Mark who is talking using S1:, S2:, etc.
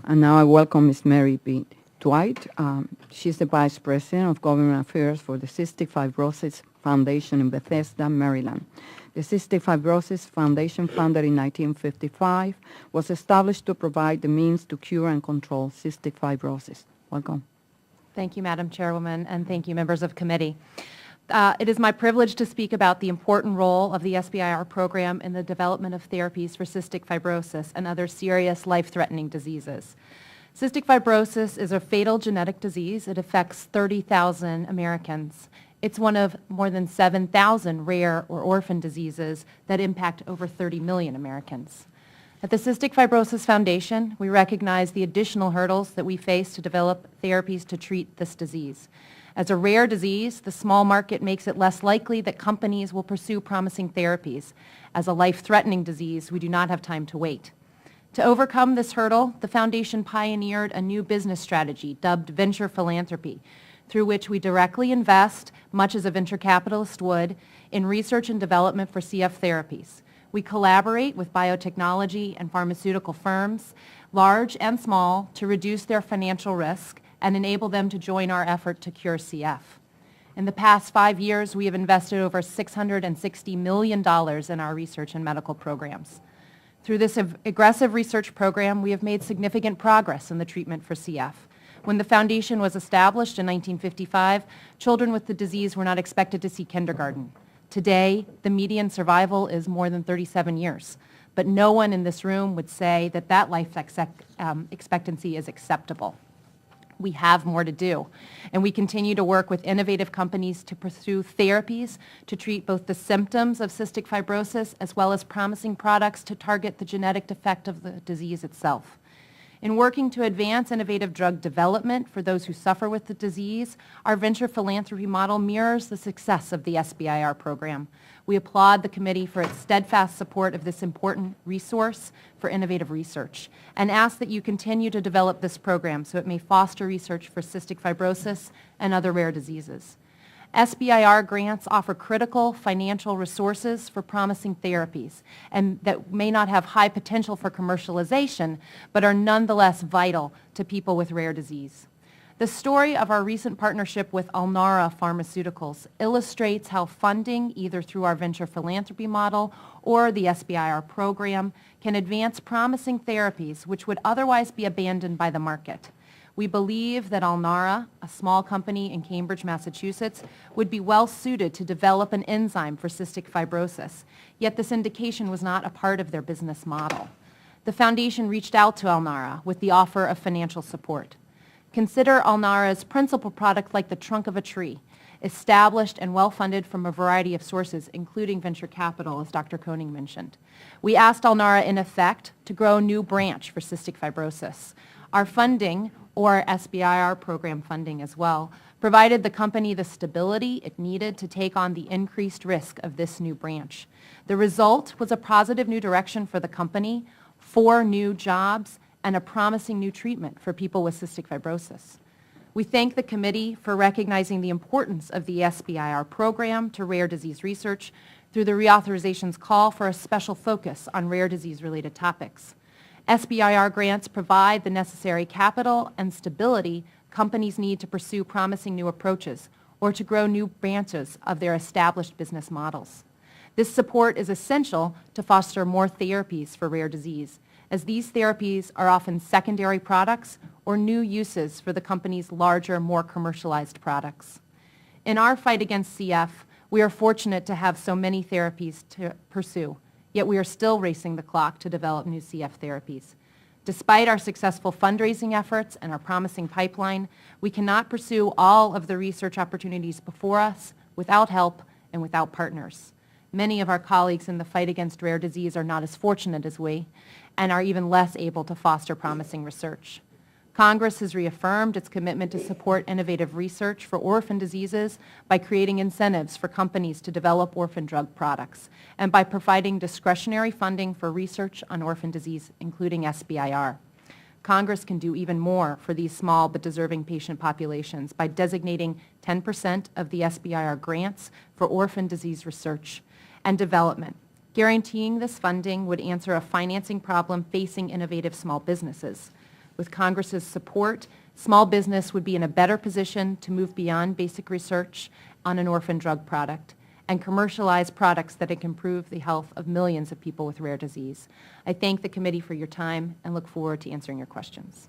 S1: And now I welcome Ms. Mary B. Dwight. She's the Vice President of Government Affairs for the Cystic Fibrosis Foundation in Bethesda, Maryland. The Cystic Fibrosis Foundation, founded in 1955, was established to provide the means to cure and control cystic fibrosis. Welcome.
S2: Thank you, Madam Chairwoman, and thank you, members of committee. It is my privilege to speak about the important role of the SBIR program in the development of therapies for cystic fibrosis and other serious life-threatening diseases. Cystic fibrosis is a fatal genetic disease. It affects 30,000 Americans. It's one of more than 7,000 rare or orphan diseases that impact over 30 million Americans. At the Cystic Fibrosis Foundation, we recognize the additional hurdles that we face to develop therapies to treat this disease. As a rare disease, the small market makes it less likely that companies will pursue promising therapies. As a life-threatening disease, we do not have time to wait. To overcome this hurdle, the Foundation pioneered a new business strategy dubbed Venture Philanthropy, through which we directly invest, much as a venture capitalist would, in research and development for CF therapies. We collaborate with biotechnology and pharmaceutical firms, large and small, to reduce their financial risk and enable them to join our effort to cure CF. In the past 5 years, we have invested over $660 million in our research and medical programs. Through this aggressive research program, we have made significant progress in the treatment for CF. When the foundation was established in 1955, children with the disease were not expected to see kindergarten. Today, the median survival is more than 37 years, but no one in this room would say that that life expectancy is acceptable. We have more to do, and we continue to work with innovative companies to pursue therapies to treat both the symptoms of cystic fibrosis as well as promising products to target the genetic defect of the disease itself. In working to advance innovative drug development for those who suffer with the disease, our venture philanthropy model mirrors the success of the SBIR program. We applaud the committee for its steadfast support of this important resource for innovative research and ask that you continue to develop this program so it may foster research for cystic fibrosis and other rare diseases. SBIR grants offer critical financial resources for promising therapies and that may not have high potential for commercialization, but are nonetheless vital to people with rare disease. The story of our recent partnership with Alnara Pharmaceuticals illustrates how funding, either through our venture philanthropy model or the SBIR program, can advance promising therapies which would otherwise be abandoned by the market. We believe that Alnara, a small company in Cambridge, Massachusetts, would be well suited to develop an enzyme for cystic fibrosis, yet this indication was not a part of their business model. The foundation reached out to Alnara with the offer of financial support. Consider Alnara's principal product like the trunk of a tree, established and well-funded from a variety of sources, including venture capital, as Dr. Koenig mentioned. We asked Alnara, in effect, to grow a new branch for cystic fibrosis. Our funding, or SBIR program funding as well, provided the company the stability it needed to take on the increased risk of this new branch. The result was a positive new direction for the company, 4 new jobs, and a promising new treatment for people with cystic fibrosis. We thank the committee for recognizing the importance of the SBIR program to rare disease research through the Reauthorization's call for a special focus on rare disease-related topics. SBIR grants provide the necessary capital and stability companies need to pursue promising new approaches or to grow new branches of their established business models. This support is essential to foster more therapies for rare disease, as these therapies are often secondary products or new uses for the company's larger, more commercialized products. In our fight against CF, we are fortunate to have so many therapies to pursue, yet we are still racing the clock to develop new CF therapies. Despite our successful fundraising efforts and our promising pipeline, we cannot pursue all of the research opportunities before us without help and without partners. Many of our colleagues in the fight against rare disease are not as fortunate as we and are even less able to foster promising research. Congress has reaffirmed its commitment to support innovative research for orphan diseases by creating incentives for companies to develop orphan drug products and by providing discretionary funding for research on orphan disease, including SBIR. Congress can do even more for these small but deserving patient populations by designating 10% of the SBIR grants for orphan disease research and development. Guaranteeing this funding would answer a financing problem facing innovative small businesses. With Congress's support, small business would be in a better position to move beyond basic research on an orphan drug product and commercialize products that can improve the health of millions of people with rare disease. I thank the committee for your time and look forward to answering your questions.